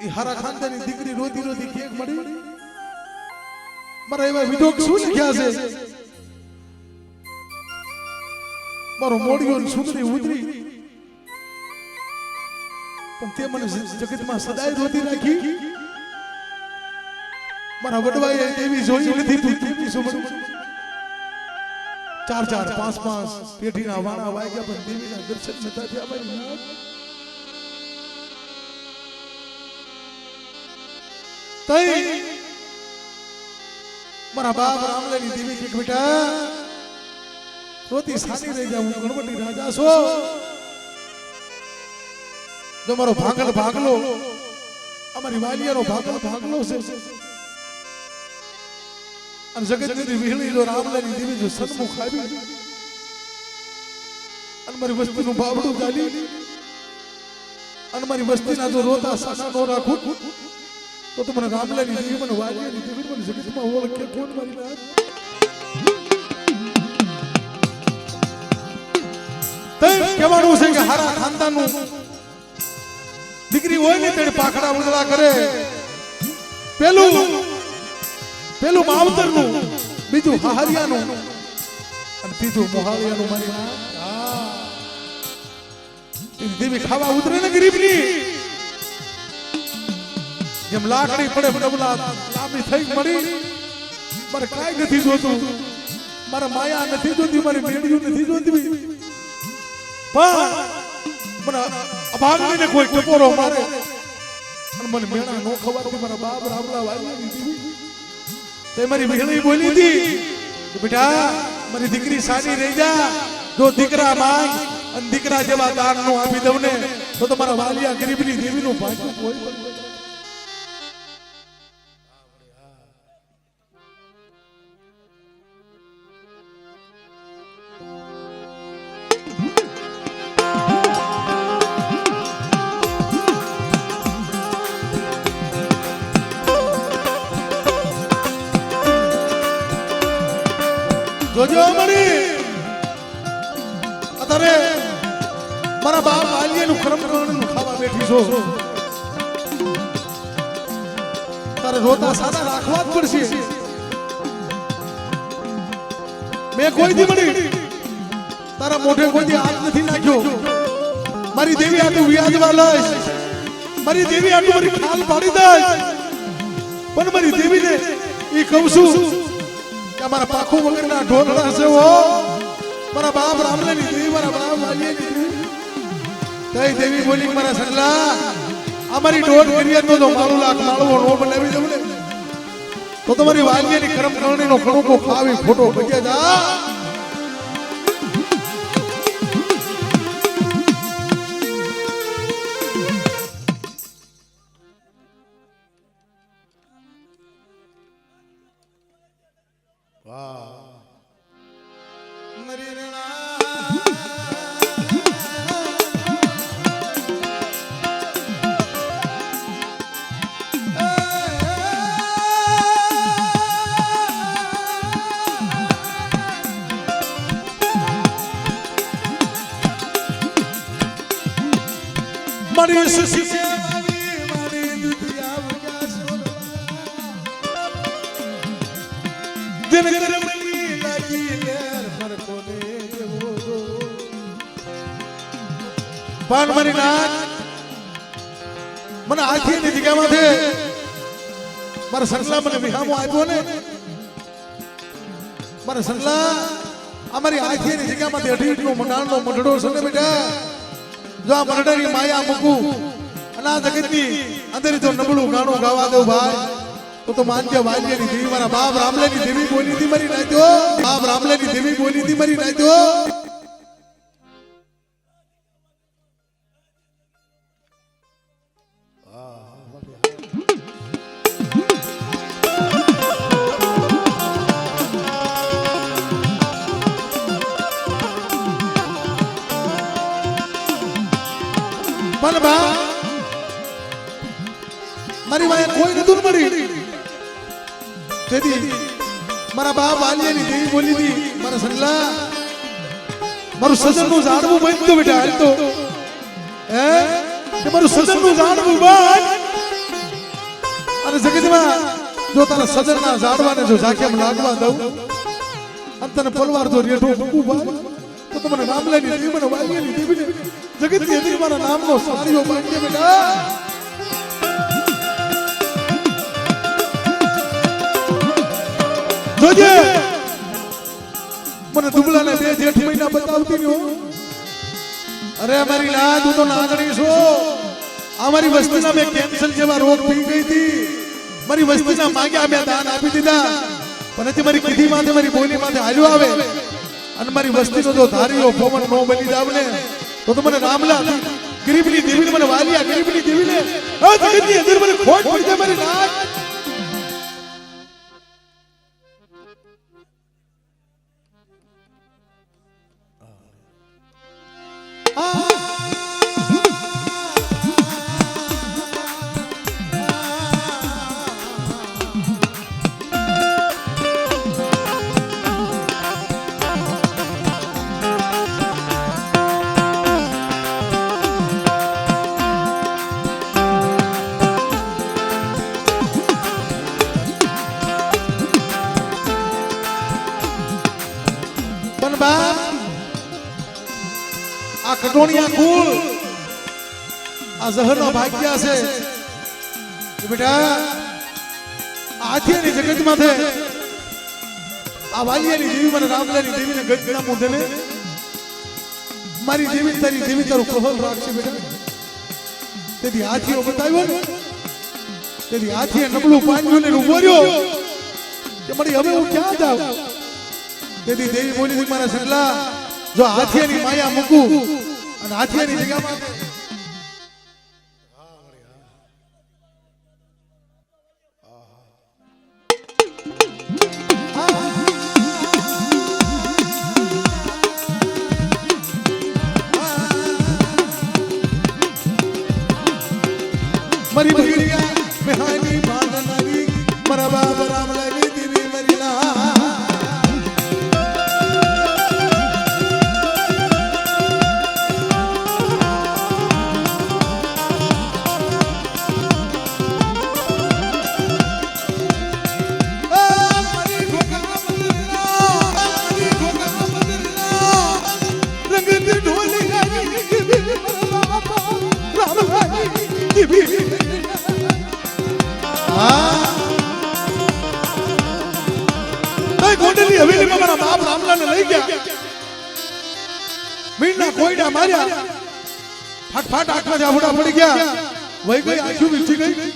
Speaker 1: એ હારા ખાનદાનની દીકરી રોતી રોતી કેક મળી. મારા એવા વિડોક શું લખ્યા છે, મારો મોડિયો સુંદરી ઉતરી પણ તે મને જગતમાં સદાય રોતી રાખી. મારા વડવાએ દેવી જોઈ નથી તું કેવી સુમણ. 4 4 5 5 પેઢીના વાણા વાગ્યા પણ દેવીના દર્શન નતા થયા. મારી નાથ તઈ મારા બાપ રામલાની દેવી કે બેટા રોતી સાની રહી જા, હું ગણપતિ રાજા છો. જો મારો ભાગલ ભાગલો અમારી વાલિયાનો ભાગલ ભાગલો છે અને જગતની વિહળી જો રામલાની દેવી જો સન્મુખ આવી અને મારી વસ્તીનું બાવડું ચાલી અને મારી વસ્તીના જો રોતા સાના નો રાખું તો મને રામલાની દેવી મને વાલિયાની દેવી મને જગતમાં ઓળખે કોણ મારી નાથ. તઈ કહેવાનું છે કે હારા ખાનદાનનું દીકરી હોય ને તેને પાખડા ઉજળા કરે. પેલું માવતરનું, બીજું હાહરિયાનું અને ત્રીજું મોહાળિયાનું. મારી નાથ દેવી ખાવા ઉતરે ને ગરીબની જેમ લાકડી પડે ડબલા લાંબી થઈ મળી. મારે કાંઈ નથી જોતું, મારે માયા નથી જોતી, મારી મેળ્યું નથી જોતી, પણ મને અભાગીને કોઈ ટપોરો મારે અને મને મેળા નો ખવાતી. મારા બાપ રામલા વાલી તે મારી વિહળી બોલી હતી કે બેટા મારી દીકરી સારી રહી જા. જો દીકરા માંગ અને દીકરા જેવા દાન નું આપી દઉં ને તો તમારા વાલિયા ગરીબની દેવીનું ભાગ્ય કોઈ પણ. જોજો મળી અત્યારે મારા બાપ વાલિયાનું કરમ કરવાનું ખાવા બેઠી છો. તારે રોતા સાદા રાખવા જ પડશે. મેં કોઈ દી મળી તારા મોઢે કોઈ દી હાથ નથી નાખ્યો. મારી દેવી આટલું વ્યાજવા લઈશ, મારી દેવી આટલું મારી ખાલ પાડી દઈશ, પણ મારી દેવીને એ કહું છું કે અમારા પાખું વગરના ઢોલડા છે. હો મારા બાપ રામલાની દેવી, મારા બાપ વાલિયાની દેવી. તઈ દેવી બોલી મારા સલ્લા અમારી ઢોલ કરીએ તો મારું લાખ માળવો નો બનાવી દઉં ને તો તમારી વાલિયાની કરમ કરણીનો કણુકો ખાવી ખોટો ભગ્યા જા. મારી સુસી મારી દુધિયા વજા સોલવા દિન ગરમી લાગી લેર પર કોને જેવો પાન મારી નાક મને આખી ની જગ્યામાંથી મારા સંસલા મને વિહામો આપ્યો ને મારા સંસલા અમારી આખી ની જગ્યામાંથી અઢીનો મંડાણનો મઢડો છે ને બેટા જો આ મઢડાની માયા મૂકું અને આ જગતની અંદર જો નબળું ગાણું ગાવા દઉં ભાઈ તો માનજે વાલ્યની દેવી મારા બાપ રામલેની દેવી બોલી હતી મરી નાખ્યો બાપ રામલેની દેવી બોલી હતી મરી નાખ્યો મારી વાય કોઈ નતું મળી તેથી મારા બાપ વાલિયાની દેવી બોલી હતી મારા સંગલા મારું સજનનું ઝાડવું બંધ બેટા હાલ તો હે કે મારું સજનનું ઝાડવું બંધ અને જગતમાં જો તારા સજનના ઝાડવાને જો ઝાંખ્યામાં લાગવા દઉં અને તને પલવાર જો રેઠો મૂકું ભાઈ તો તમને રામલાની દેવી મને વાલિયાની દેવીને જગતની અંદર મારા નામનો સારીઓ બાંધે બેટા જોજે મને દુબળાને 2 જેઠ મહિના બતાવતી નો અરે અમારી લાજ હું તો નાગણી છું અમારી વસ્તીના મેં કેન્સર જેવા રોગ પી ગઈ હતી મારી વસ્તીના માંગ્યા મેં દાન આપી દીધા પણ તે મારી કીધી માથે મારી બોલી માથે હાલ્યો આવે અને મારી વસ્તીનો જો ધારીઓ પવન નો બની જાવ ને તો મને રામલા ગરીબની દેવીને મને વાલિયા ગરીબની દેવીને આ જગતની અંદર મને ખોટ પડી જાય મારી લાજ આ કટોણિયા કુળ આ ઝહરનો ભાગ્યા છે બેટા આથિયાની જગતમાંથી આ વાલિયાની દેવી મને રામલાની દેવીને ગજના મૂંધે ને મારી દેવી તારી દેવી તારું કહલ રાખશે બેટા તેથી આથિયો બતાવ્યો ને તેથી આથિયે નબળું પાન્યું ને ઉભો રહ્યો કે મળી હવે હું ક્યાં જાઉં તેથી દેવી બોલી હતી મારા સંગલા જો હાથિયાની માયા મૂકું અને હાથિયાની જગ્યામાં મરી ભગીરિયા મેહાની બાંધનારી મારા બાપ રામલાની દેવી મરીલા ગોંડલની હવેલીમાં મારા બાપ રામલાને લઈ ગયા મીંડના કોયડા માર્યા ફાટ આંખમાં જાફડા પડી ગયા વહી ગઈ આંખી વીછી ગઈ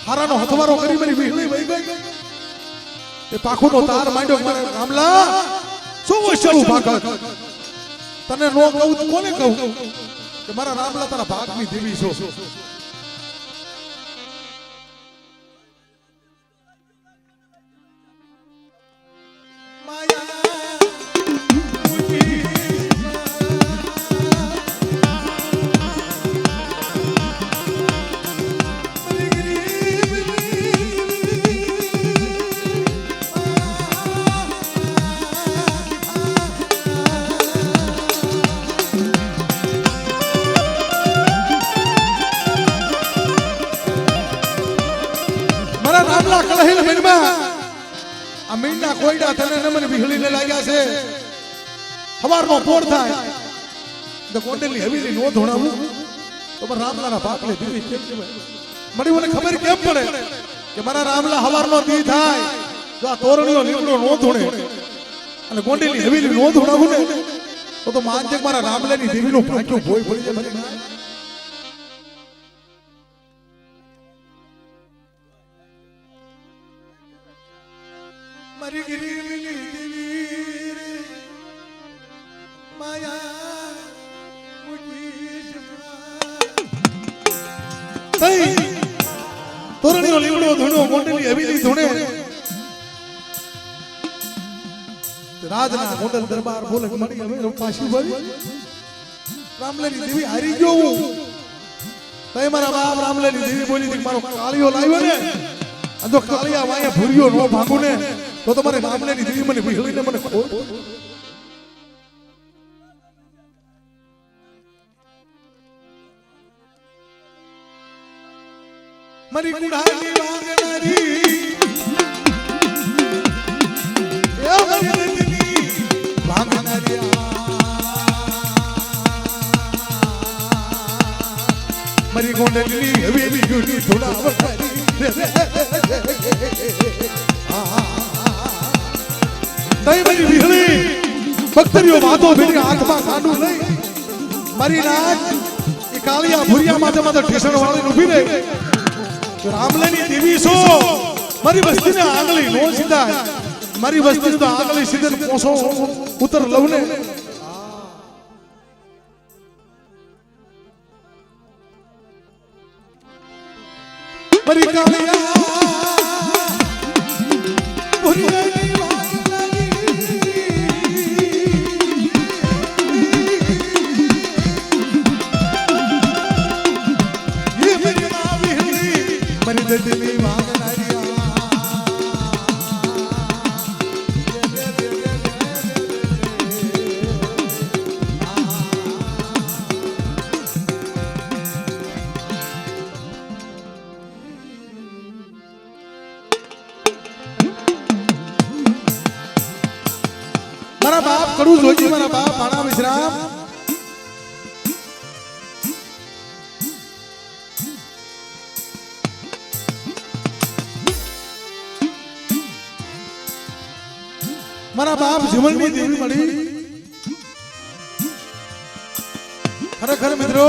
Speaker 1: હારાનો હથવારો કરી મારી વીહળી વહી ગઈ એ પાખોનો તાર માંડ્યો મારા રામલા શું વસ્યું ભાગત તને નો કહું તો કોને કહું કે મારા રામલા તારા ભાગની દેવી છો કળહેલ મનમાં આ મીંડા કોયડા તને નમને વિહળીને લાગ્યા છે હવારમાં પોર થાય તો કોંડેલી હવેલી નો ધોણાવું તો પણ રામલાના બાપલે દીવી કેમ કહેવાય મળી મને ખબર કેમ પડે કે મારા રામલા હવારનો દી થાય જો આ તોરણીઓ લીમડો નો ધોણે અને કોંડેલી હવેલી નો ધોણાવું ને તો માનજે મારા રામલાની દેવીનું ભાગ્યું ભોય પડી જાય મારી ગિરીની દેવી રે માયા તોરણીઓ લીમડો ધૂણો કોંડલી હવેલી ધૂણે રાજના કોંડલ દરબાર બોલે મળી હવે પાછી ભરી રામલાની દેવી હારી ગયો હું તઈ મારા બાપ રામલાની દેવી બોલી કે મારો કાળિયો લાવ્યો ને આ તો કાળિયા વાયા ભૂરિયો નો ભાગું ને તો તમારે રામલાની દેવી મને વિહળીને મને ખોટ મરી કુડાની વાંગનારી એ મરી નદીની વાંગનારી મરી કોંડલી હવેલી ગુની થોડા વટારી તઈ મરી વિહળી ભક્તરીઓ વાતો ભેરી હાથમાં કાંડું લઈ મારી નાચ એ કાળિયા ભુરિયા માથે માથે ઠેસણ વાળી ઊભી રહી રામલાની દેવી છો મારી વસ્તીને આંગળી નો સીધા મારી વસ્તી તો આંગળી સીધે પોસો ઉતર લઉં ને મારી કાળિયા ભુરિયાની દિલ્હી મારા બાપ કડું જોજી મારા બાપ ભાણા વિશ્રામ મારા બાપ જીવનની દેવી મળી ખરેખર મિત્રો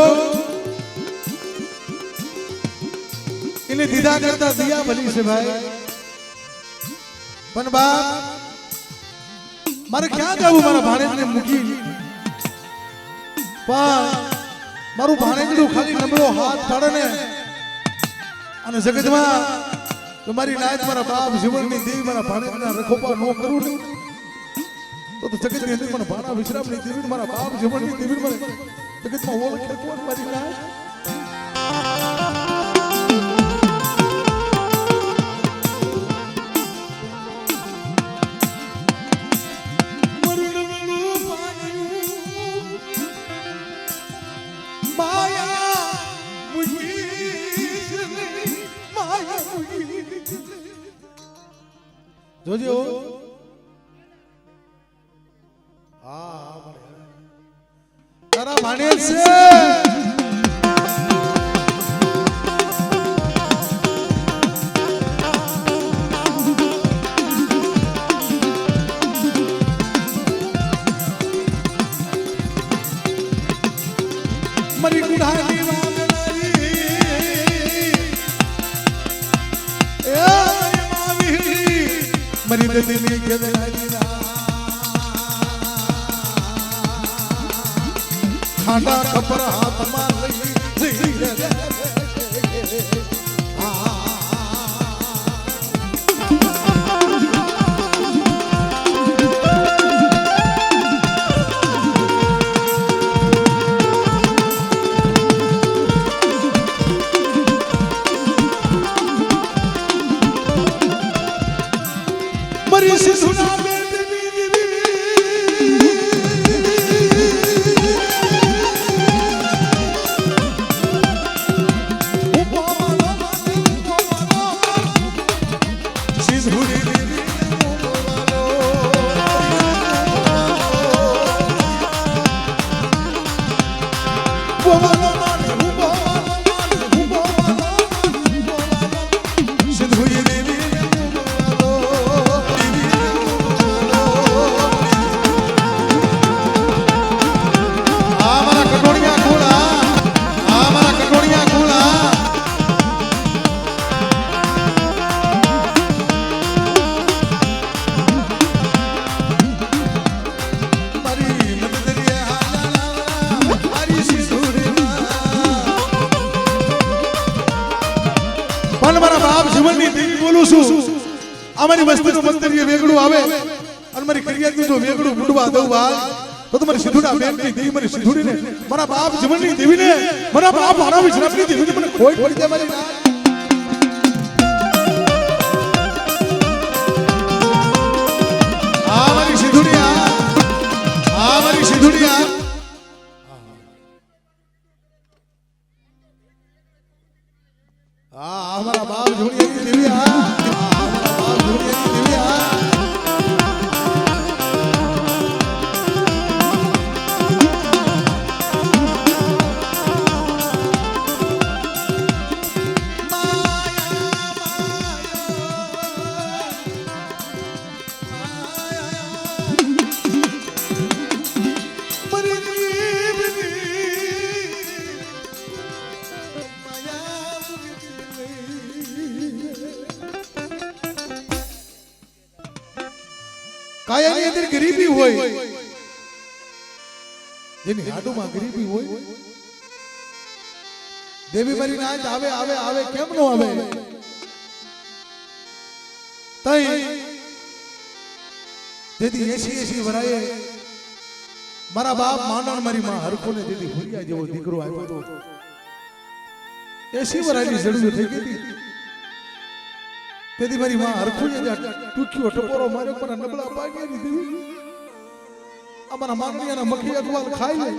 Speaker 1: એને દીધા કરતા દિયા ભલી છે ભાઈ પણ બાપ મારે ક્યાં જવું મારા ભાણેજને મૂકી પણ મારું ભાણેજનું ખાલી નબળો હાથ કાઢે ને અને જગતમાં તમારી નાચ મારા બાપ જીવનની દેવી મારા ભાણેજના રખોપા નો કરું ને તો જગતની અંદર મને ભાણા વિશ્રામની દેવી મારા બાપ જીવનની દેવી મને જગતમાં ઓળખે કોણ મારી નાચ જોજો હા તારા ભાણે છે મરી ગુડાની મરી દિલ્હી ગેદરાની ખાંડા ખબર હાથમાં લઈ મરી સુના બેટી અમારી વસ્તીનું મંતવ્ય વેગળું આવે અને મારી કરિયાથી જો વેગળું મૂડવા દઉં ભાઈ તો તમારી સિંધુડા બેનની દેવી મારી સિંધુડીને મારા બાપ જીવનની દેવીને મારા બાપ મારા વિશ્રામની દેવીને મને ખોટ પડી જાય મારી આ મારી સિંધુડિયા આ મારી સિંધુડિયા આ મારા બાપ જીવનની દેવી કાયાની અંદર ગરીબી હોય જેની હાડુમાં ગરીબી હોય દેવી મારી નાચ આવે આવે આવે કેમ નો આવે તઈ જેથી 80 વરાએ મારા બાપ માંડણ મારી માં હરખોને જેથી ભૂરિયા જેવો દીકરો આવ્યો તો 80 વરાની જડું થઈ ગઈ તેથી મારી માં હરખું ટૂંક્યો ટપોરો મારે પણ નબળા પાગ્યાની દેવી અમારા માંગણીયાના મખી અગવાલ ખાઈ લે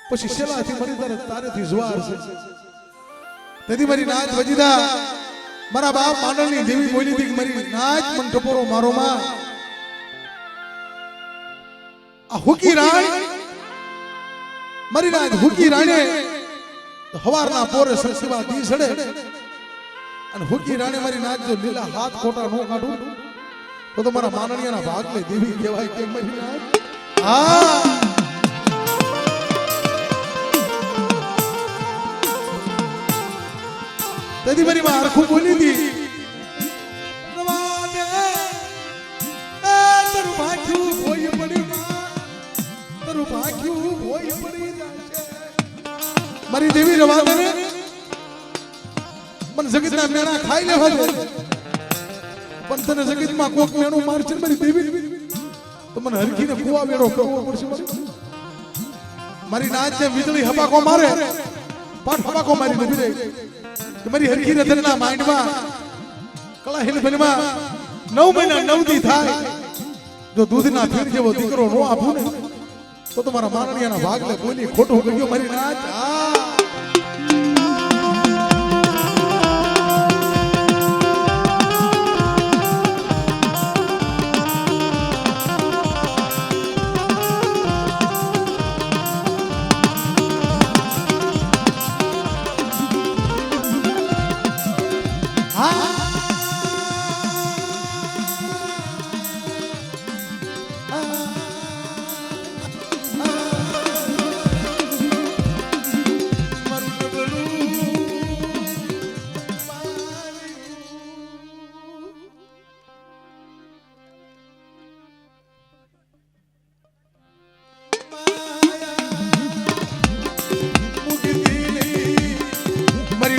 Speaker 1: પછી શેલાથી મરી તારેથી જુવાર છે તેથી મારી નાચ વજીદા મારા બાપ માંડણની દેવી બોલી હતી કે મારી નાચ મન ટપોરો મારો માં આ હુકી રાણ મારી નાચ હુકી રાણે હવારના પોરે સરસીવા દી સડે અને હુકી રાણે મારી નાચ જો લીલા હાથ ખોટા નો કાઢું તો મારા માનણીયાના ભાગ લે દેવી કહેવાય કે મારી નાચ હા તેથી મારી માં આરખું બોલી હતી તારું ભાગ્યું ભોય પડી તારું ભાગ્યું ભોય પડી મારી દેવી રવા દે મને જગતના મેણા ખાઈ લેવા દે પણ તને જગતમાં કોક મેણું મારશે મારી દેવી તો મને હરખીને કુવા મેળો કરવો પડશે મારી નાચ જે વીજળી હબાકો મારે પણ હબાકો મારી નથી રહી કે મારી હરખી રતનના માઇન્ડમાં કળા હિલભનમાં 9 મહિના 9 દી થાય જો દૂધના ફીણ જેવો દીકરો નો આપું ને તો તમારા માનણીયાના ભાગલે બોલી ખોટું ગયો મારી નાચ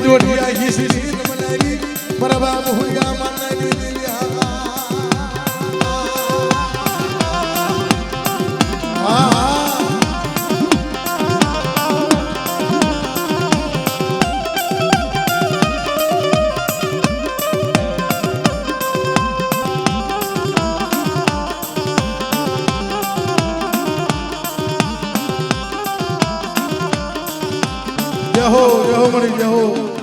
Speaker 1: डोडिया ये सीन मनाई बराबर हुआ मनाई दिया जहो जहो मणि जहो